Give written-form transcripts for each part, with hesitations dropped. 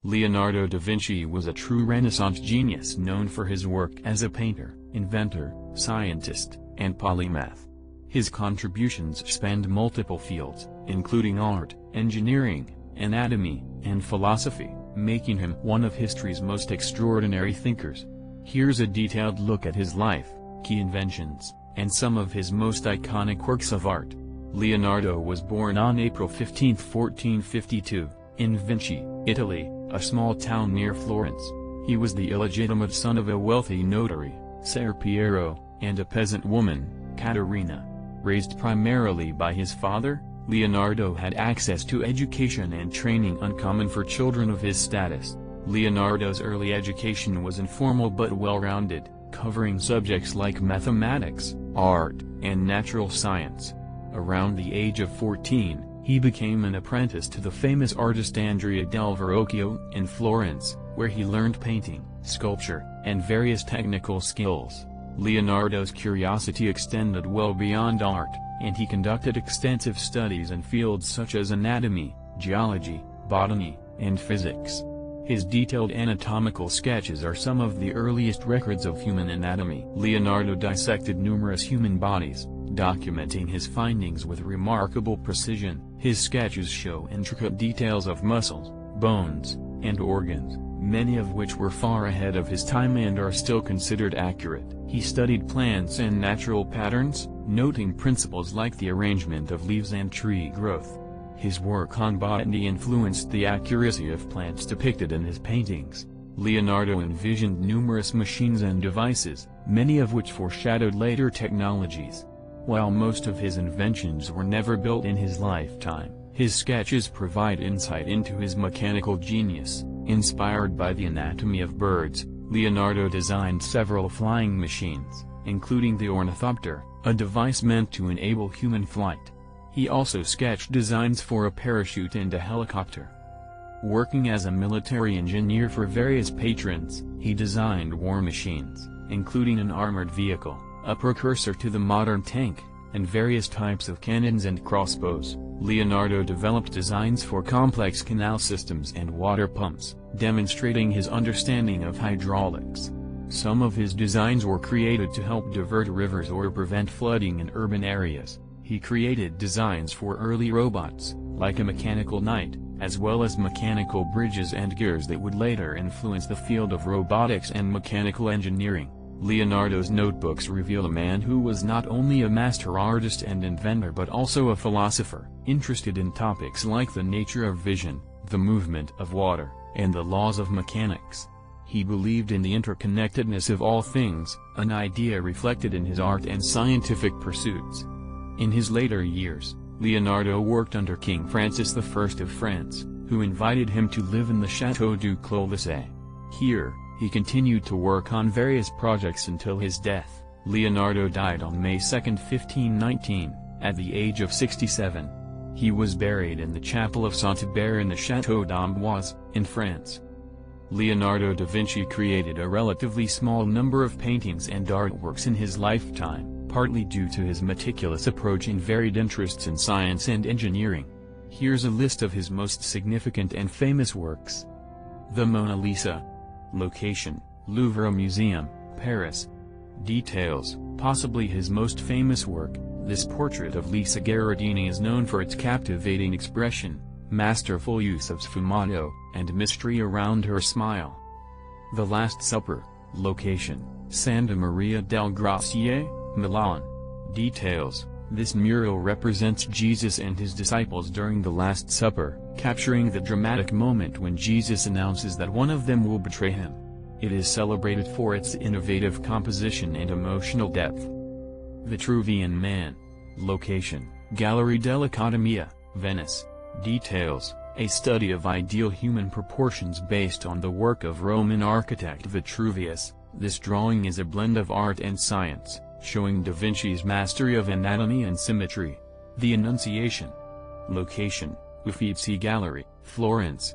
Leonardo da Vinci was a true Renaissance genius known for his work as a painter, inventor, scientist, and polymath. His contributions spanned multiple fields, including art, engineering, anatomy, and philosophy, making him one of history's most extraordinary thinkers. Here's a detailed look at his life, key inventions, and some of his most iconic works of art. Leonardo was born on April 15, 1452, in Vinci, Italy, a small town near Florence. He was the illegitimate son of a wealthy notary, Ser Piero, and a peasant woman, Caterina. Raised primarily by his father, Leonardo had access to education and training uncommon for children of his status. Leonardo's early education was informal but well-rounded, covering subjects like mathematics, art, and natural science. Around the age of 14, he became an apprentice to the famous artist Andrea del Verrocchio in Florence, where he learned painting, sculpture, and various technical skills. Leonardo's curiosity extended well beyond art, and he conducted extensive studies in fields such as anatomy, geology, botany, and physics. His detailed anatomical sketches are some of the earliest records of human anatomy. Leonardo dissected numerous human bodies, documenting his findings with remarkable precision. His sketches show intricate details of muscles, bones, and organs, many of which were far ahead of his time and are still considered accurate. He studied plants and natural patterns, noting principles like the arrangement of leaves and tree growth. His work on botany influenced the accuracy of plants depicted in his paintings. Leonardo envisioned numerous machines and devices, many of which foreshadowed later technologies. While most of his inventions were never built in his lifetime, his sketches provide insight into his mechanical genius. Inspired by the anatomy of birds, Leonardo designed several flying machines, including the ornithopter, a device meant to enable human flight. He also sketched designs for a parachute and a helicopter. Working as a military engineer for various patrons, he designed war machines, including an armored vehicle, a precursor to the modern tank, and various types of cannons and crossbows. Leonardo developed designs for complex canal systems and water pumps, demonstrating his understanding of hydraulics. Some of his designs were created to help divert rivers or prevent flooding in urban areas. He created designs for early robots, like a mechanical knight, as well as mechanical bridges and gears that would later influence the field of robotics and mechanical engineering. Leonardo's notebooks reveal a man who was not only a master artist and inventor but also a philosopher, interested in topics like the nature of vision, the movement of water, and the laws of mechanics. He believed in the interconnectedness of all things, an idea reflected in his art and scientific pursuits. In his later years, Leonardo worked under King Francis I of France, who invited him to live in the Château du Clos-Lissé. Here, he continued to work on various projects until his death. Leonardo died on May 2, 1519, at the age of 67. He was buried in the chapel of Saint-Hubert in the Château d'Amboise, in France. Leonardo da Vinci created a relatively small number of paintings and artworks in his lifetime, partly due to his meticulous approach and varied interests in science and engineering. Here's a list of his most significant and famous works. The Mona Lisa. Location: Louvre Museum, Paris. Details: possibly his most famous work, this portrait of Lisa Gherardini is known for its captivating expression, masterful use of sfumato, and mystery around her smile. The Last Supper. Location: Santa Maria del Grazie, Milan. Details: this mural represents Jesus and his disciples during the Last Supper, capturing the dramatic moment when Jesus announces that one of them will betray him. It is celebrated for its innovative composition and emotional depth. Vitruvian Man. Location: Gallery dell'Accademia, Venice. Details: a study of ideal human proportions based on the work of Roman architect Vitruvius. This drawing is a blend of art and science, showing Da Vinci's mastery of anatomy and symmetry. The Annunciation. Location: Uffizi Gallery, Florence.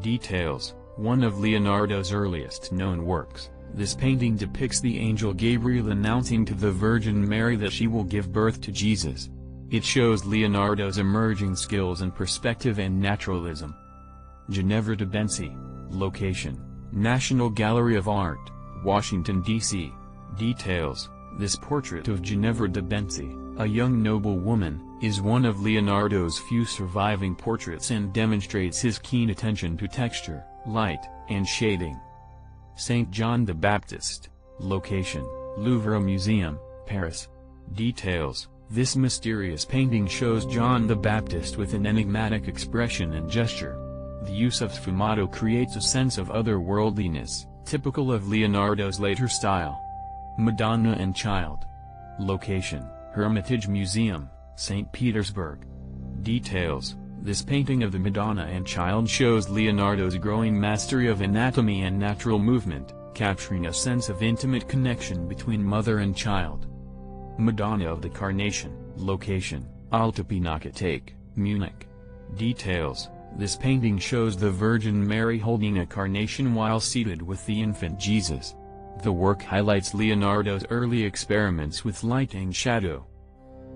Details: one of Leonardo's earliest known works, this painting depicts the angel Gabriel announcing to the Virgin Mary that she will give birth to Jesus. It shows Leonardo's emerging skills in perspective and naturalism. Ginevra da Benci. Location: National Gallery of Art, Washington, D.C. Details: this portrait of Ginevra da Vinci, a young noble woman, is one of Leonardo's few surviving portraits and demonstrates his keen attention to texture, light, and shading. Saint John the Baptist. Location: Louvre Museum, Paris. Details: this mysterious painting shows John the Baptist with an enigmatic expression and gesture. The use of sfumato creates a sense of otherworldliness, typical of Leonardo's later style. Madonna and Child. Location: Hermitage Museum, St. Petersburg. Details: this painting of the Madonna and Child shows Leonardo's growing mastery of anatomy and natural movement, capturing a sense of intimate connection between mother and child. Madonna of the Carnation. Location: Alte Pinakothek, Munich. Details: this painting shows the Virgin Mary holding a carnation while seated with the infant Jesus. The work highlights Leonardo's early experiments with light and shadow.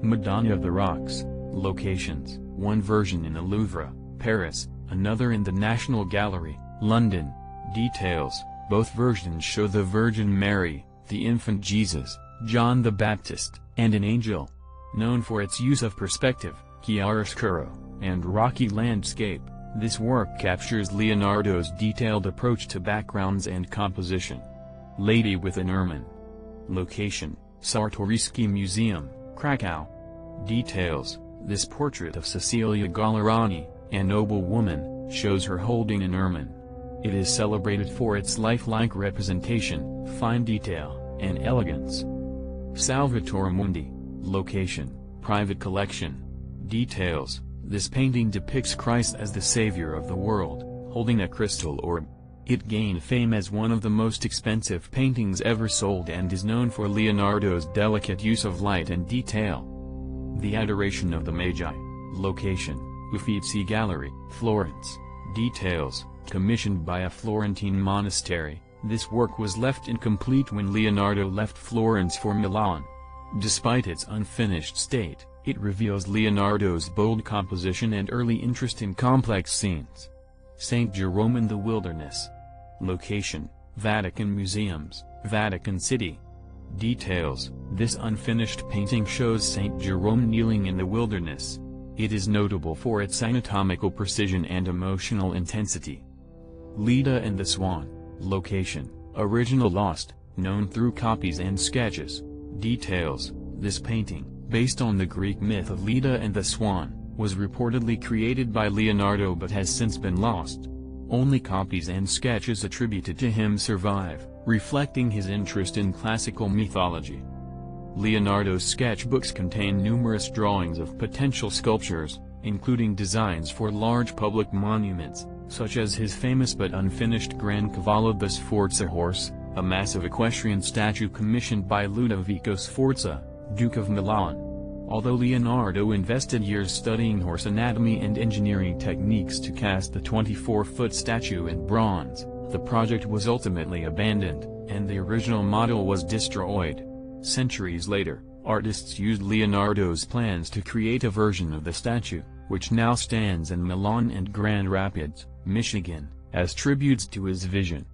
Madonna of the Rocks. Locations: one version in the Louvre, Paris, another in the National Gallery, London. Details: both versions show the Virgin Mary, the infant Jesus, John the Baptist, and an angel. Known for its use of perspective, chiaroscuro, and rocky landscape, this work captures Leonardo's detailed approach to backgrounds and composition. Lady with an Ermine. Location: Czartoryski Museum, Krakow. Details: this portrait of Cecilia Gallerani, a noble woman, shows her holding an ermine. It is celebrated for its lifelike representation, fine detail, and elegance. Salvatore Mundi. Location: private collection. Details: this painting depicts Christ as the Savior of the world, holding a crystal orb. It gained fame as one of the most expensive paintings ever sold and is known for Leonardo's delicate use of light and detail. The Adoration of the Magi. Location: Uffizi Gallery, Florence. Details: commissioned by a Florentine monastery, this work was left incomplete when Leonardo left Florence for Milan. Despite its unfinished state, it reveals Leonardo's bold composition and early interest in complex scenes. St. Jerome in the Wilderness. Location: Vatican Museums, Vatican City. Details: this unfinished painting shows St. Jerome kneeling in the wilderness. It is notable for its anatomical precision and emotional intensity. Leda and the Swan. Location: original lost, known through copies and sketches. Details: this painting, based on the Greek myth of Leda and the Swan, was reportedly created by Leonardo but has since been lost. Only copies and sketches attributed to him survive, reflecting his interest in classical mythology. Leonardo's sketchbooks contain numerous drawings of potential sculptures, including designs for large public monuments, such as his famous but unfinished Gran Cavallo da Sforza horse, a massive equestrian statue commissioned by Ludovico Sforza, Duke of Milan. Although Leonardo invested years studying horse anatomy and engineering techniques to cast the 24-foot statue in bronze, the project was ultimately abandoned, and the original model was destroyed. Centuries later, artists used Leonardo's plans to create a version of the statue, which now stands in Milan and Grand Rapids, Michigan, as tributes to his vision.